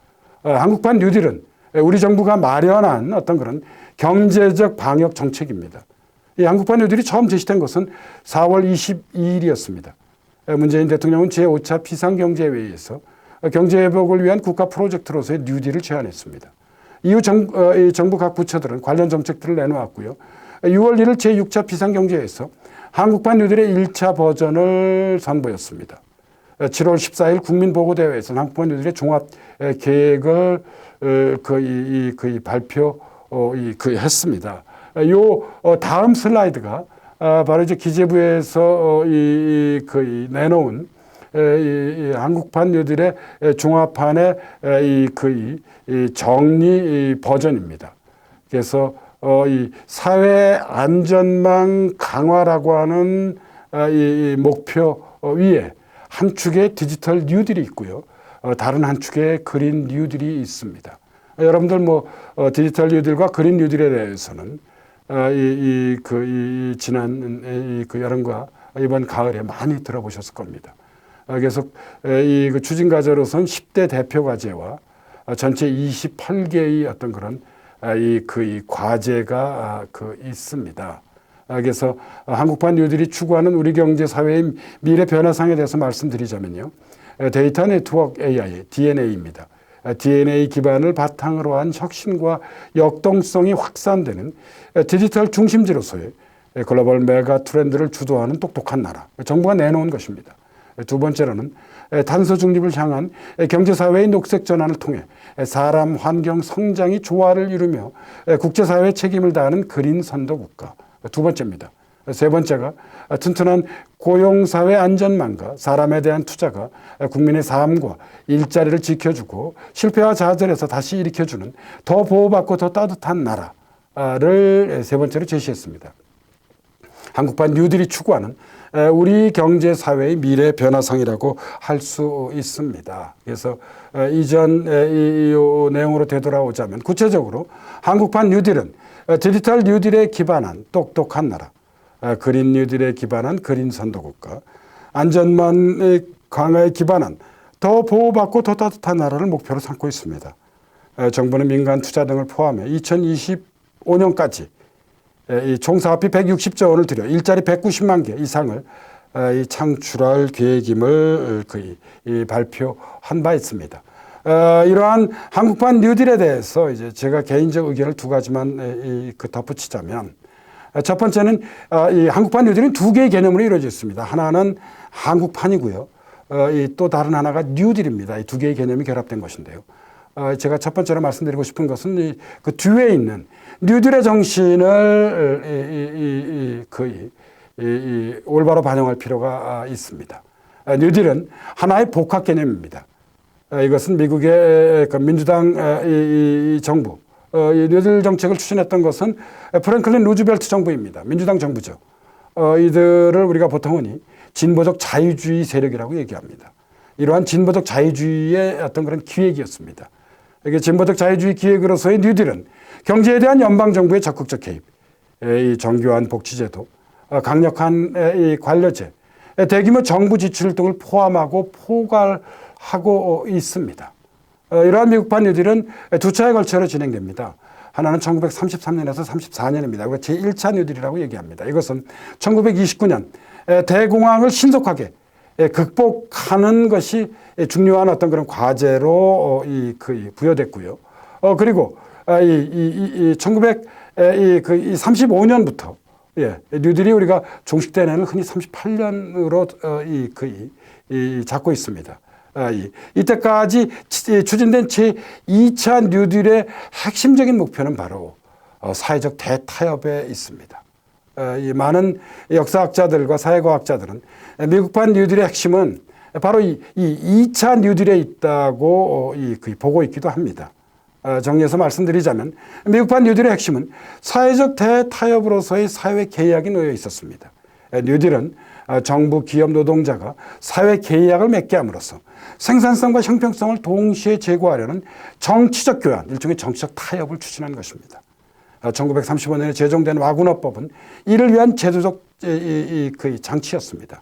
한국판 뉴딜은 우리 정부가 마련한 어떤 그런 경제적 방역 정책입니다. 이 한국판 뉴딜이 처음 제시된 것은 4월 22일이었습니다. 문재인 대통령은 제5차 비상경제회의에서 경제회복을 위한 국가 프로젝트로서의 뉴딜을 제안했습니다. 이후 정부 각 부처들은 관련 정책들을 내놓았고요. 6월 1일 제6차 비상경제회의에서 한국판 뉴딜의 1차 버전을 선보였습니다. 7월 14일 국민보고대회에서는 한국판 뉴딜의 종합 계획을 발표했습니다. 다음 슬라이드가 바로 이제 기재부에서 내놓은 한국판 뉴딜의 종합판의 정리 버전입니다. 그래서 이 사회 안전망 강화라고 하는 이 목표 위에 한 축에 디지털 뉴딜이 있고요. 다른 한 축에 그린 뉴딜이 있습니다. 여러분들 디지털 뉴딜과 그린 뉴딜에 대해서는 지난 여름과 이번 가을에 많이 들어보셨을 겁니다. 그래서 이 추진 과제로선 10대 대표 과제와 전체 28개의 어떤 그런 이 과제가 있습니다. 그래서 한국판 뉴딜이 추구하는 우리 경제 사회의 미래 변화상에 대해서 말씀드리자면요. 데이터 네트워크 AI, DNA입니다. DNA 기반을 바탕으로 한 혁신과 역동성이 확산되는 디지털 중심지로서의 글로벌 메가 트렌드를 주도하는 똑똑한 나라. 정부가 내놓은 것입니다. 두 번째로는 탄소 중립을 향한 경제사회의 녹색 전환을 통해 사람, 환경, 성장이 조화를 이루며 국제사회의 책임을 다하는 그린 선도 국가. 두 번째입니다. 세 번째가 튼튼한 고용사회 안전망과 사람에 대한 투자가 국민의 삶과 일자리를 지켜주고 실패와 좌절에서 다시 일으켜주는 더 보호받고 더 따뜻한 나라를 세 번째로 제시했습니다. 한국판 뉴딜이 추구하는 우리 경제사회의 미래 변화상이라고 할 수 있습니다. 그래서 이전 이 내용으로 되돌아오자면 구체적으로 한국판 뉴딜은 디지털 뉴딜에 기반한 똑똑한 나라, 그린 뉴딜에 기반한 그린 선도국가, 안전망 강화에 기반한 더 보호받고 더 따뜻한 나라를 목표로 삼고 있습니다. 정부는 민간 투자 등을 포함해 2025년까지 총 사업비 160조 원을 들여 일자리 190만 개 이상을 창출할 계획임을 발표한 바 있습니다. 이러한 한국판 뉴딜에 대해서 이제 제가 개인적 의견을 두 가지만 덧붙이자면, 첫 번째는 이 한국판 뉴딜은 두 개의 개념으로 이루어져 있습니다. 하나는 한국판이고요. 또 다른 하나가 뉴딜입니다. 이 두 개의 개념이 결합된 것인데요. 제가 첫 번째로 말씀드리고 싶은 것은 그 뒤에 있는 뉴딜의 정신을 올바로 반영할 필요가 있습니다. 뉴딜은 하나의 복합 개념입니다. 이것은 미국의 민주당 정부, 뉴딜 정책을 추진했던 것은 프랭클린 루즈벨트 정부입니다. 민주당 정부죠. 이들을 우리가 보통 흔히 진보적 자유주의 세력이라고 얘기합니다. 이러한 진보적 자유주의의 어떤 그런 기획이었습니다. 이게 진보적 자유주의 기획으로서의 뉴딜은 경제에 대한 연방정부의 적극적 개입, 이 정교한 복지제도, 강력한 이 관료제, 대규모 정부 지출 등을 포함하고 포괄하고 있습니다. 이러한 미국판 뉴딜은 두 차에 걸쳐 진행됩니다. 하나는 1933년에서 34년입니다. 제1차 뉴딜이라고 얘기합니다. 이것은 1929년 대공황을 신속하게 극복하는 것이 중요한 어떤 그런 과제로 부여됐고요. 그리고 1935년부터 뉴딜이 우리가 종식된 해는 흔히 38년으로 잡고 있습니다. 이때까지 추진된 제2차 뉴딜의 핵심적인 목표는 바로 사회적 대타협에 있습니다. 이 많은 역사학자들과 사회과학자들은 미국판 뉴딜의 핵심은 바로 이 2차 뉴딜에 있다고 보고 있기도 합니다. 정리해서 말씀드리자면 미국판 뉴딜의 핵심은 사회적 대타협으로서의 사회 계약이 놓여 있었습니다. 뉴딜은 정부, 기업, 노동자가 사회 계약을 맺게 함으로써 생산성과 형평성을 동시에 제고하려는 정치적 교환, 일종의 정치적 타협을 추진한 것입니다. 1935년에 제정된 와그너법은 이를 위한 제도적 장치였습니다.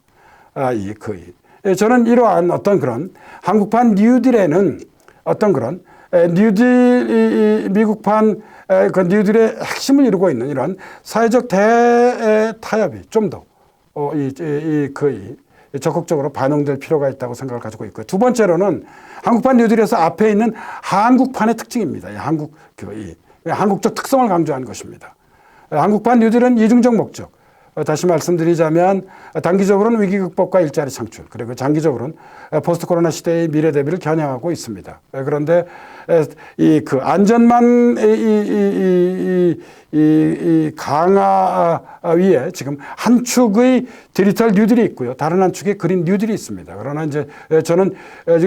저는 이러한 어떤 그런 한국판 뉴딜에는 어떤 그런 미국판 그 뉴딜의 핵심을 이루고 있는 이러한 사회적 대타협이 좀 더 적극적으로 반영될 필요가 있다고 생각을 가지고 있고요. 두 번째로는 한국판 뉴딜에서 앞에 있는 한국판의 특징입니다. 한국적 특성을 강조한 것입니다. 한국판 뉴딜은 이중적 목적. 다시 말씀드리자면 단기적으로는 위기 극복과 일자리 창출, 그리고 장기적으로는 포스트 코로나 시대의 미래 대비를 겨냥하고 있습니다. 그런데 안전망 강화 위에 지금 한 축의 디지털 뉴딜이 있고요. 다른 한 축에 그린 뉴딜이 있습니다. 그러나 이제 저는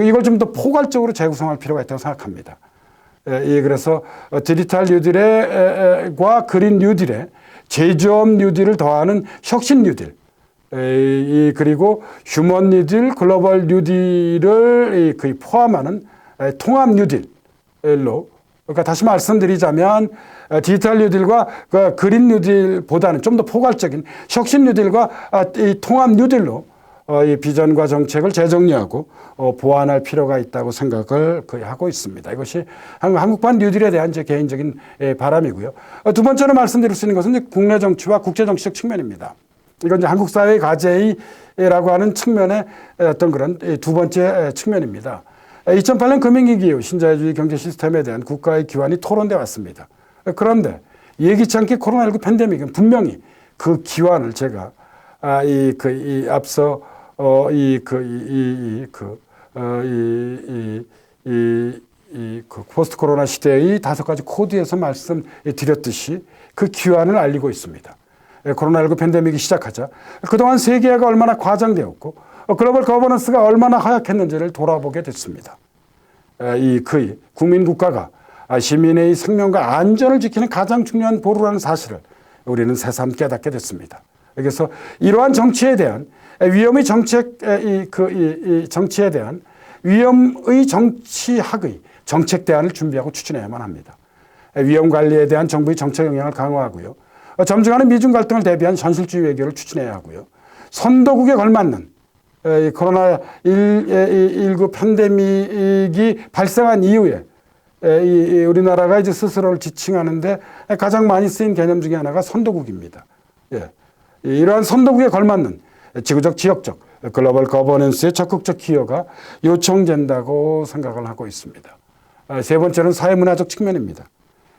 이걸 좀 더 포괄적으로 재구성할 필요가 있다고 생각합니다. 그래서 디지털 뉴딜과 그린 뉴딜에 제조업 뉴딜을 더하는 혁신 뉴딜, 그리고 휴먼 뉴딜, 글로벌 뉴딜을 포함하는 통합 뉴딜로, 그러니까 다시 말씀드리자면 디지털 뉴딜과 그린 뉴딜보다는 좀 더 포괄적인 혁신 뉴딜과 이 통합 뉴딜로 이 비전과 정책을 재정리하고 보완할 필요가 있다고 생각을 하고 있습니다. 이것이 한국판 뉴딜에 대한 제 개인적인 바람이고요. 두 번째로 말씀드릴 수 있는 것은 이제 국내 정치와 국제 정치적 측면입니다. 이건 이제 한국 사회의 과제라고 하는 측면의 어떤 그런 두 번째 측면입니다. 2008년 금융위기 이후 신자유주의 경제 시스템에 대한 국가의 기원이 토론돼 왔습니다. 그런데 예기치 않게 코로나19 팬데믹은 분명히 그 기원을 제가 앞서 포스트 코로나 시대의 5가지 코드에서 말씀드렸듯이 그 기환을 알리고 있습니다. 코로나19 팬데믹이 시작하자 그동안 세계화가 얼마나 과장되었고 글로벌 거버넌스가 얼마나 허약했는지를 돌아보게 됐습니다. 그 국민 국가가 시민의 생명과 안전을 지키는 가장 중요한 보루라는 사실을 우리는 새삼 깨닫게 됐습니다. 그래서 이러한 정치에 대한 위험의 정치에 대한 위험의 정치학의 정책 대안을 준비하고 추진해야만 합니다. 위험 관리에 대한 정부의 정책 영향을 강화하고요. 점증하는 미중 갈등을 대비한 현실주의 외교를 추진해야 하고요. 선도국에 걸맞는 코로나19 팬데믹이 발생한 이후에 우리나라가 이제 스스로를 지칭하는데 가장 많이 쓰인 개념 중에 하나가 선도국입니다. 이러한 선도국에 걸맞는 지구적, 지역적, 글로벌 거버넌스의 적극적 기여가 요청된다고 생각을 하고 있습니다. 세 번째는 사회문화적 측면입니다.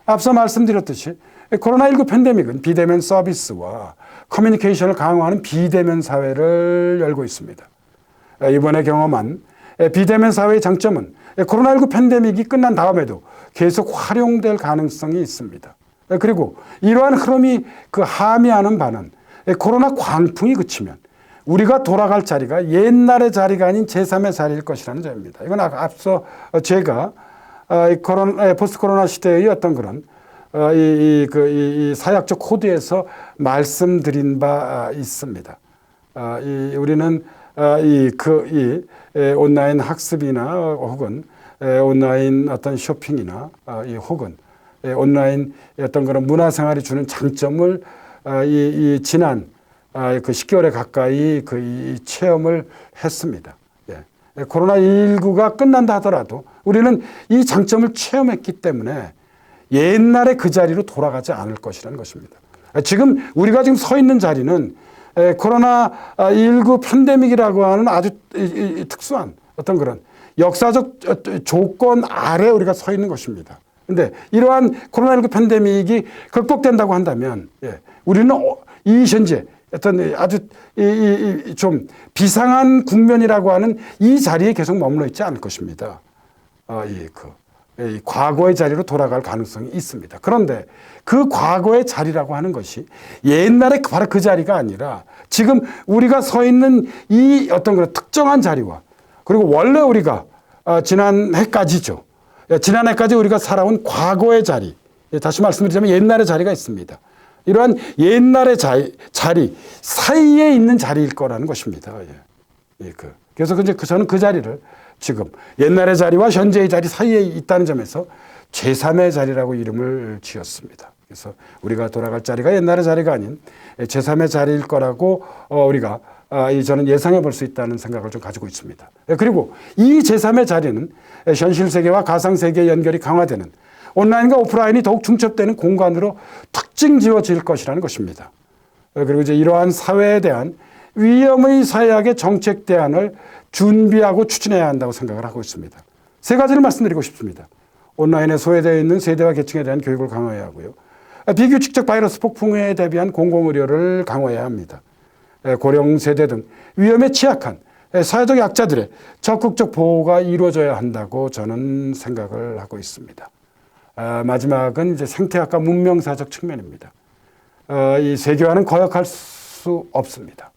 앞서 말씀드렸듯이 코로나19 팬데믹은 비대면 서비스와 커뮤니케이션을 강화하는 비대면 사회를 열고 있습니다. 이번에 경험한 비대면 사회의 장점은 코로나19 팬데믹이 끝난 다음에도 계속 활용될 가능성이 있습니다. 그리고 이러한 흐름이 함의하는 바는 코로나 광풍이 그치면 우리가 돌아갈 자리가 옛날의 자리가 아닌 제3의 자리일 것이라는 점입니다. 이건 앞서 제가 포스트 코로나 시대의 어떤 그런 이 사약적 코드에서 말씀드린 바 있습니다. 우리는 온라인 학습이나 혹은 온라인 어떤 쇼핑이나 혹은 온라인 어떤 그런 문화생활이 주는 장점을 지난 10개월에 가까이 이 체험을 했습니다. 코로나19가 끝난다 하더라도 우리는 이 장점을 체험했기 때문에 옛날의 그 자리로 돌아가지 않을 것이라는 것입니다. 지금 우리가 지금 서 있는 자리는 코로나19 팬데믹이라고 하는 아주 특수한 어떤 그런 역사적 조건 아래 우리가 서 있는 것입니다. 그런데 이러한 코로나19 팬데믹이 극복된다고 한다면 우리는 이 현재 어떤 아주 좀 비상한 국면이라고 하는 이 자리에 계속 머물러 있지 않을 것입니다. 과거의 자리로 돌아갈 가능성이 있습니다. 그런데 그 과거의 자리라고 하는 것이 옛날에 바로 그 자리가 아니라 지금 우리가 서 있는 이 어떤 그런 특정한 자리와 그리고 원래 우리가 지난해까지죠. 지난해까지 우리가 살아온 과거의 자리, 다시 말씀드리자면 옛날의 자리가 있습니다. 이러한 옛날의 자리 사이에 있는 자리일 거라는 것입니다. 그래서 저는 그 자리를 지금 옛날의 자리와 현재의 자리 사이에 있다는 점에서 제3의 자리라고 이름을 지었습니다. 그래서 우리가 돌아갈 자리가 옛날의 자리가 아닌 제3의 자리일 거라고 우리가 저는 예상해 볼 수 있다는 생각을 좀 가지고 있습니다. 그리고 이 제3의 자리는 현실 세계와 가상 세계의 연결이 강화되는 온라인과 오프라인이 더욱 중첩되는 공간으로 특징 지어질 것이라는 것입니다. 그리고 이제 이러한 사회에 대한 위험의 사회학의 정책 대안을 준비하고 추진해야 한다고 생각을 하고 있습니다. 세 가지를 말씀드리고 싶습니다. 온라인에 소외되어 있는 세대와 계층에 대한 교육을 강화해야 하고요. 비규칙적 바이러스 폭풍에 대비한 공공의료를 강화해야 합니다. 고령 세대 등 위험에 취약한 사회적 약자들의 적극적 보호가 이루어져야 한다고 저는 생각을 하고 있습니다. 마지막은 이제 생태학과 문명사적 측면입니다. 이 세계화는 거역할 수 없습니다.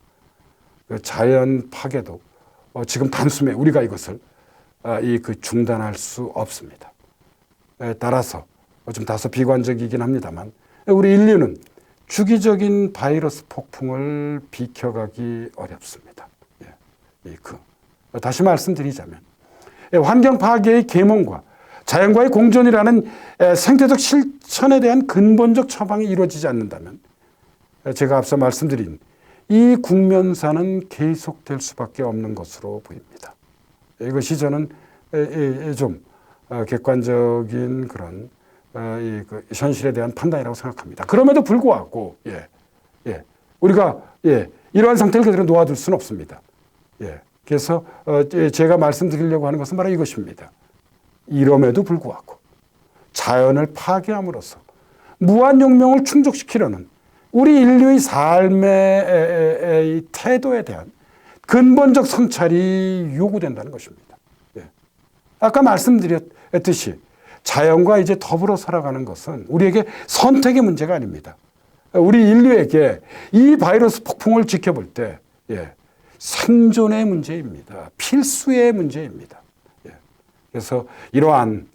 자연 파괴도 지금 단숨에 우리가 이것을 중단할 수 없습니다. 따라서 좀 다소 비관적이긴 합니다만 우리 인류는 주기적인 바이러스 폭풍을 비켜가기 어렵습니다. 다시 말씀드리자면 환경 파괴의 계몽과 자연과의 공존이라는 생태적 실천에 대한 근본적 처방이 이루어지지 않는다면 제가 앞서 말씀드린 이 국면사는 계속될 수밖에 없는 것으로 보입니다. 이것이 저는 좀 객관적인 그런 현실에 대한 판단이라고 생각합니다. 그럼에도 불구하고 우리가 이러한 상태를 그대로 놓아둘 수는 없습니다. 그래서 제가 말씀드리려고 하는 것은 바로 이것입니다. 이럼에도 불구하고 자연을 파괴함으로써 무한 용명을 충족시키려는 우리 인류의 삶의 태도에 대한 근본적 성찰이 요구된다는 것입니다. 예. 아까 말씀드렸듯이 자연과 이제 더불어 살아가는 것은 우리에게 선택의 문제가 아닙니다. 우리 인류에게 이 바이러스 폭풍을 지켜볼 때 생존의 문제입니다. 필수의 문제입니다. 그래서 이러한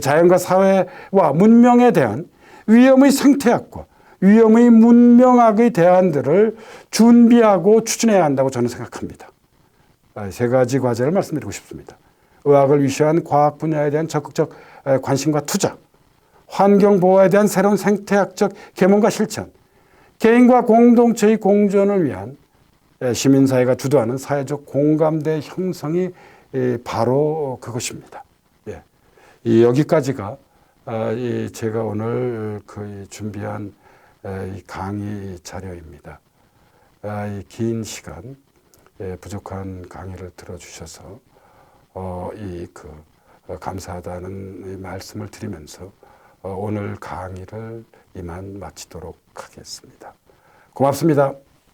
자연과 사회와 문명에 대한 위험의 생태학과 위험의 문명학의 대안들을 준비하고 추진해야 한다고 저는 생각합니다. 세 가지 과제를 말씀드리고 싶습니다. 의학을 위시한 과학 분야에 대한 적극적 관심과 투자, 환경보호에 대한 새로운 생태학적 계몽과 실천, 개인과 공동체의 공존을 위한 시민사회가 주도하는 사회적 공감대 형성이 바로 그것입니다. 여기까지가 제가 오늘 준비한 이 강의 자료입니다. 이 긴 시간 부족한 강의를 들어주셔서 감사하다는 말씀을 드리면서 오늘 강의를 이만 마치도록 하겠습니다. 고맙습니다.